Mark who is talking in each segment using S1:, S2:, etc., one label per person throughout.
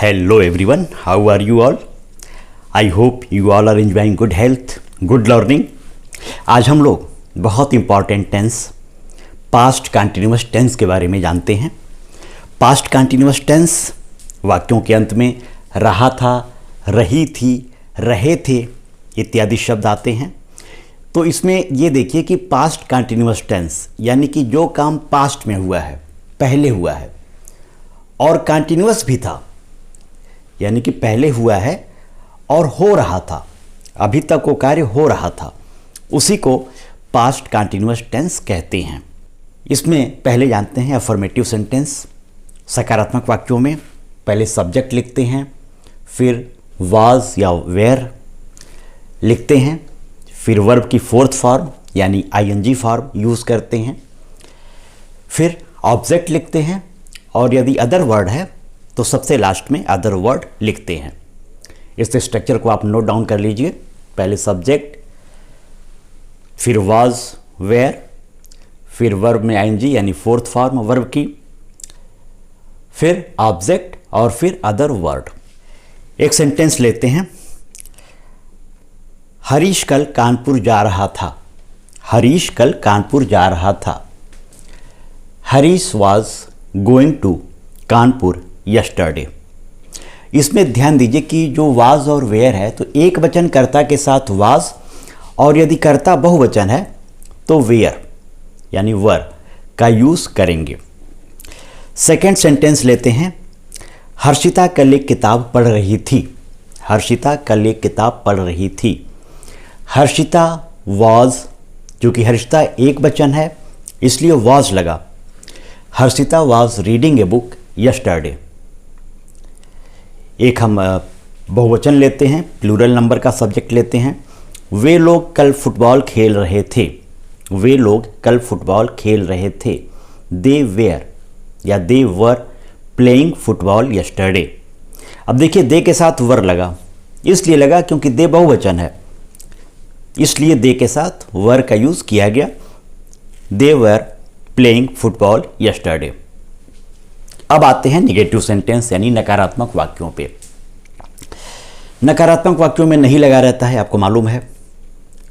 S1: Hello everyone, how are you all? I hope you all are enjoying good health, good learning. आज हम लोग बहुत important tense past continuous tense के बारे में जानते हैं। पास्ट कंटिन्यूअस टेंस वाक्यों के अंत में रहा था, रही थी, रहे थे इत्यादि शब्द आते हैं। तो इसमें ये देखिए कि पास्ट कंटिन्यूअस टेंस यानी कि जो काम पास्ट में हुआ है, पहले हुआ है और कंटिन्यूअस भी था, यानी कि पहले हुआ है और हो रहा था, अभी तक वो कार्य हो रहा था, उसी को पास्ट कंटिन्यूअस टेंस कहते हैं। इसमें पहले जानते हैं अफर्मेटिव सेंटेंस। सकारात्मक वाक्यों में पहले सब्जेक्ट लिखते हैं, फिर वाज या वेयर लिखते हैं, फिर वर्ब की फोर्थ फॉर्म यानी आईएनजी फॉर्म यूज़ करते हैं, फिर ऑब्जेक्ट लिखते हैं और यदि अदर वर्ड है तो सबसे लास्ट में अदर वर्ड लिखते हैं। इस स्ट्रक्चर को आप नोट डाउन कर लीजिए। पहले सब्जेक्ट, फिर वाज वेयर, फिर वर्ब में आईएनजी यानी फोर्थ फॉर्म वर्ब की, फिर ऑब्जेक्ट और फिर अदर वर्ड। एक सेंटेंस लेते हैं। हरीश कल कानपुर जा रहा था। हरीश कल कानपुर जा रहा था। Harish was going to Kanpur yesterday. इसमें ध्यान दीजिए कि जो वाज और वेयर है तो एक वचन कर्ता के साथ वाज और यदि कर्ता बहुवचन है तो वेयर यानी वर का यूज़ करेंगे। सेकेंड सेंटेंस लेते हैं। हर्षिता कल एक किताब पढ़ रही थी। हर्षिता कल एक किताब पढ़ रही थी। हर्षिता वाज, क्योंकि हर्षिता एक वचन है इसलिए वाज लगा। Harshita was reading a book yesterday. एक हम बहुवचन लेते हैं, प्लूरल नंबर का सब्जेक्ट लेते हैं। वे लोग कल फुटबॉल खेल रहे थे। वे लोग कल फुटबॉल खेल रहे थे। दे वेयर या दे वर प्लेइंग फुटबॉल यस्टरडे। अब देखिए दे के साथ वर लगा, इसलिए लगा क्योंकि दे बहुवचन है, इसलिए दे के साथ वर का यूज़ किया गया। दे वर प्लेइंग फुटबॉल यस्टरडे। अब आते हैं निगेटिव सेंटेंस यानी नकारात्मक वाक्यों पे। नकारात्मक वाक्यों में नहीं लगा रहता है, आपको मालूम है।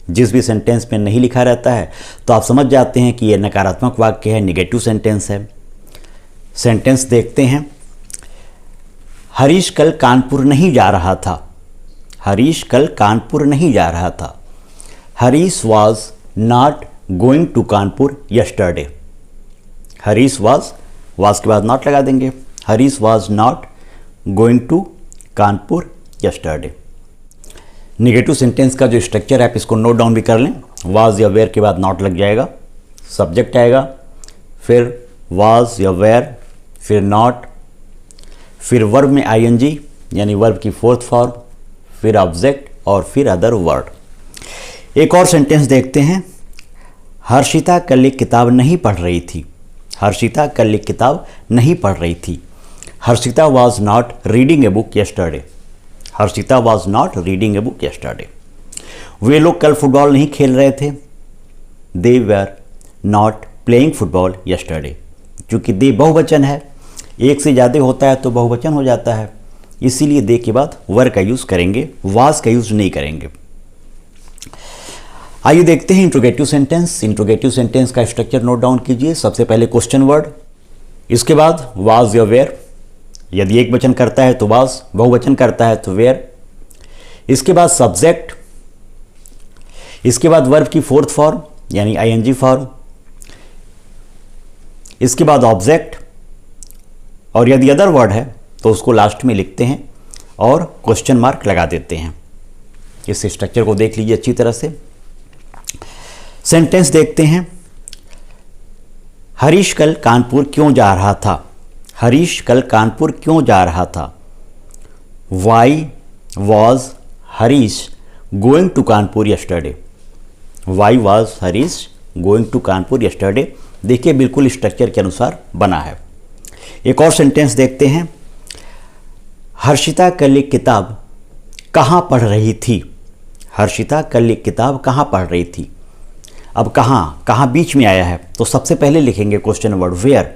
S1: जिस भी सेंटेंस में नहीं लिखा रहता है तो आप समझ जाते हैं कि यह नकारात्मक वाक्य है, निगेटिव सेंटेंस है। सेंटेंस देखते हैं। हरीश कल कानपुर नहीं जा रहा था। हरीश कल कानपुर नहीं जा रहा था। Harish was not going to Kanpur yesterday. Harish was के बाद नॉट लगा देंगे। Harish was not going to Kanpur yesterday. Negative sentence का जो स्ट्रक्चर है आप इसको नोट डाउन भी कर लें। वाज या वेयर के बाद नॉट लग जाएगा, सब्जेक्ट आएगा, फिर वाज या वेयर, फिर नॉट, फिर वर्ब में आईएनजी यानी वर्ब की फोर्थ फॉर्म, फिर ऑब्जेक्ट और फिर अदर वर्ड। एक और सेंटेंस देखते हैं। हर्षिता कल एक किताब नहीं पढ़ रही थी। हर्षिता कल एक किताब नहीं पढ़ रही थी। Harshita was not reading a book yesterday. Harshita was not reading a book yesterday. वे लोग कल फुटबॉल नहीं खेल रहे थे। They were not playing football yesterday. क्योंकि दे बहुवचन है, एक से ज़्यादा होता है तो बहुवचन हो जाता है, इसीलिए दे के बाद वर का यूज़ करेंगे, वाज का यूज़ नहीं करेंगे। आइए देखते हैं इंट्रोगेटिव सेंटेंस। इंट्रोगेटिव सेंटेंस का स्ट्रक्चर नोट डाउन कीजिए। सबसे पहले क्वेश्चन वर्ड, इसके बाद वाज या वेयर, यदि एक वचन करता है तो वाज, बहुवचन करता है तो वेयर, इसके बाद सब्जेक्ट, इसके बाद वर्ब की फोर्थ फॉर्म यानी आईएनजी फॉर्म, इसके बाद ऑब्जेक्ट और यदि अदर वर्ड है तो उसको लास्ट में लिखते हैं और क्वेश्चन मार्क लगा देते हैं। इस स्ट्रक्चर को देख लीजिए अच्छी तरह से। सेंटेंस देखते हैं। हरीश कल कानपुर क्यों जा रहा था। हरीश कल कानपुर क्यों जा रहा था। Why was Harish going to Kanpur yesterday. Why was Harish going to Kanpur yesterday. देखिए बिल्कुल स्ट्रक्चर के अनुसार बना है। एक और सेंटेंस देखते हैं। हर्षिता कल एक किताब कहाँ पढ़ रही थी। हर्षिता कल एक किताब कहाँ पढ़ रही थी। अब कहाँ बीच में आया है तो सबसे पहले लिखेंगे question word where.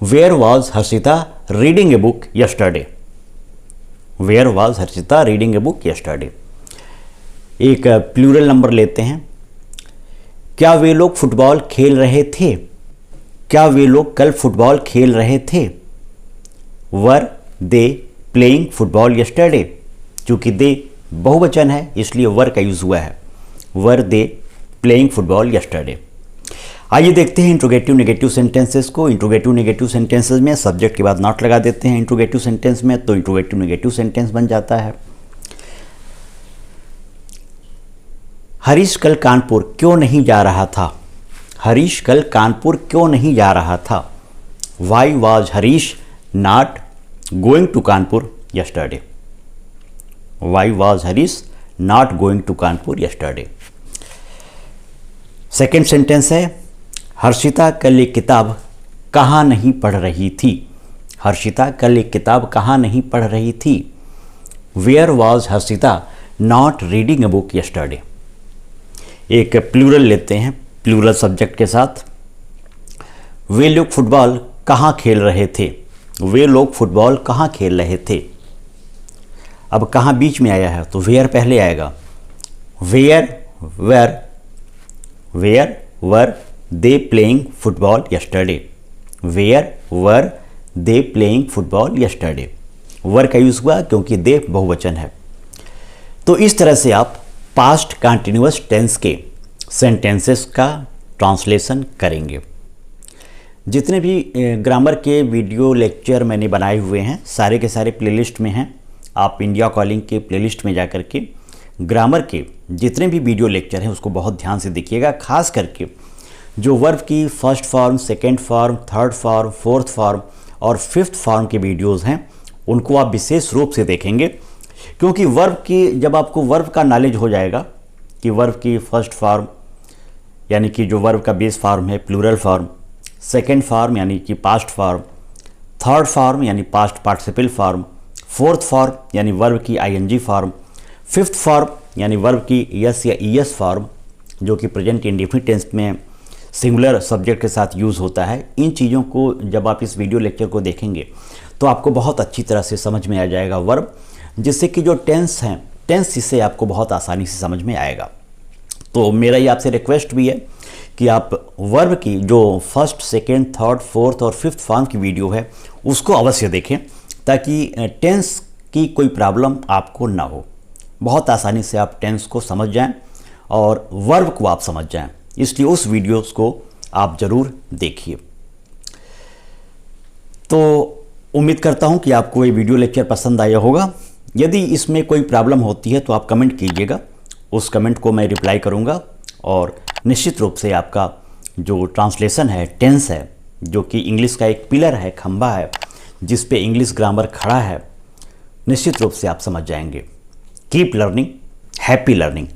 S1: Where was Harshita reading a book yesterday. Where was Harshita reading a book yesterday. एक प्लूरल नंबर लेते हैं। क्या वे लोग फुटबॉल खेल रहे थे? क्या वे लोग कल फुटबॉल खेल रहे थे? वर दे प्लेइंग फुटबॉल यस्टरडे। चूंकि दे बहुवचन है इसलिए वर का यूज हुआ है। वर दे प्लेइंग फुटबॉल यस्टरडे। आइए देखते हैं इंट्रोगेटिव नेगेटिव सेंटेंसेस को। इंट्रोगेटिव नेगेटिव सेंटेंसेस में सब्जेक्ट के बाद नॉट लगा देते हैं इंट्रोगेटिव सेंटेंस में, तो इंट्रोगेटिव नेगेटिव सेंटेंस बन जाता है। हरीश कल कानपुर क्यों नहीं जा रहा था? हरीश कल कानपुर क्यों नहीं जा रहा था? Why was Harish not going to Kanpur yesterday. Why was Harish not going to Kanpur yesterday. Second sentence है, हर्षिता कल एक किताब कहाँ नहीं पढ़ रही थी? हर्षिता कल एक किताब कहाँ नहीं पढ़ रही थी? Where was Harshita not reading a book yesterday. एक प्लूरल लेते हैं प्लूरल सब्जेक्ट के साथ। वे लोग फुटबॉल कहाँ खेल रहे थे? वे लोग फुटबॉल कहाँ खेल रहे थे? अब कहाँ बीच में आया है तो वेयर पहले आएगा। Where were they playing football yesterday. Where were they playing football yesterday. Were का यूज हुआ क्योंकि दे बहुवचन है। तो इस तरह से आप पास्ट कंटिन्यूअस टेंस के सेंटेंसेस का ट्रांसलेशन करेंगे। जितने भी ग्रामर के वीडियो लेक्चर मैंने बनाए हुए हैं सारे के सारे प्लेलिस्ट में हैं। आप इंडिया कॉलिंग के प्लेलिस्ट में जाकर के ग्रामर के जितने भी वीडियो लेक्चर हैं उसको बहुत ध्यान से देखिएगा। खास करके जो वर्ब की first form, second form, third form, fourth form और फिफ्थ फॉर्म के वीडियोस हैं उनको आप विशेष रूप से देखेंगे, क्योंकि वर्ब की जब आपको वर्ब का नॉलेज हो जाएगा कि वर्ब की फर्स्ट फॉर्म यानी कि जो वर्ब का बेस फॉर्म है प्लूरल फॉर्म, सेकेंड फॉर्म यानी कि पास्ट फॉर्म, थर्ड फॉर्म यानी past participle form, fourth form यानी वर्ब की आईएनजी फॉर्म, फिफ्थ फॉर्म यानी वर्ब की यस या ईएस फॉर्म जो कि प्रेजेंट इंडेफिनिट टेंस में सिंगुलर सब्जेक्ट के साथ यूज़ होता है। इन चीज़ों को जब आप इस वीडियो लेक्चर को देखेंगे तो आपको बहुत अच्छी तरह से समझ में आ जाएगा वर्ब, जिससे कि जो टेंस हैं टेंस इससे आपको बहुत आसानी से समझ में आएगा। तो मेरा ये आपसे रिक्वेस्ट भी है कि आप वर्ब की जो फर्स्ट, सेकेंड, थर्ड, फोर्थ और फिफ्थ फॉर्म की वीडियो है उसको अवश्य देखें, ताकि टेंस की कोई प्रॉब्लम आपको ना हो। बहुत आसानी से आप टेंस को समझ जाएं और वर्ब को आप समझ जाएं, इसलिए उस वीडियोस को आप ज़रूर देखिए। तो उम्मीद करता हूं कि आपको ये वीडियो लेक्चर पसंद आया होगा। यदि इसमें कोई प्रॉब्लम होती है तो आप कमेंट कीजिएगा, उस कमेंट को मैं रिप्लाई करूंगा और निश्चित रूप से आपका जो ट्रांसलेशन है, टेंस है, जो कि इंग्लिश का एक पिलर है, खंभा है जिस पे इंग्लिश ग्रामर खड़ा है, निश्चित रूप से आप समझ जाएंगे। Keep learning, happy learning.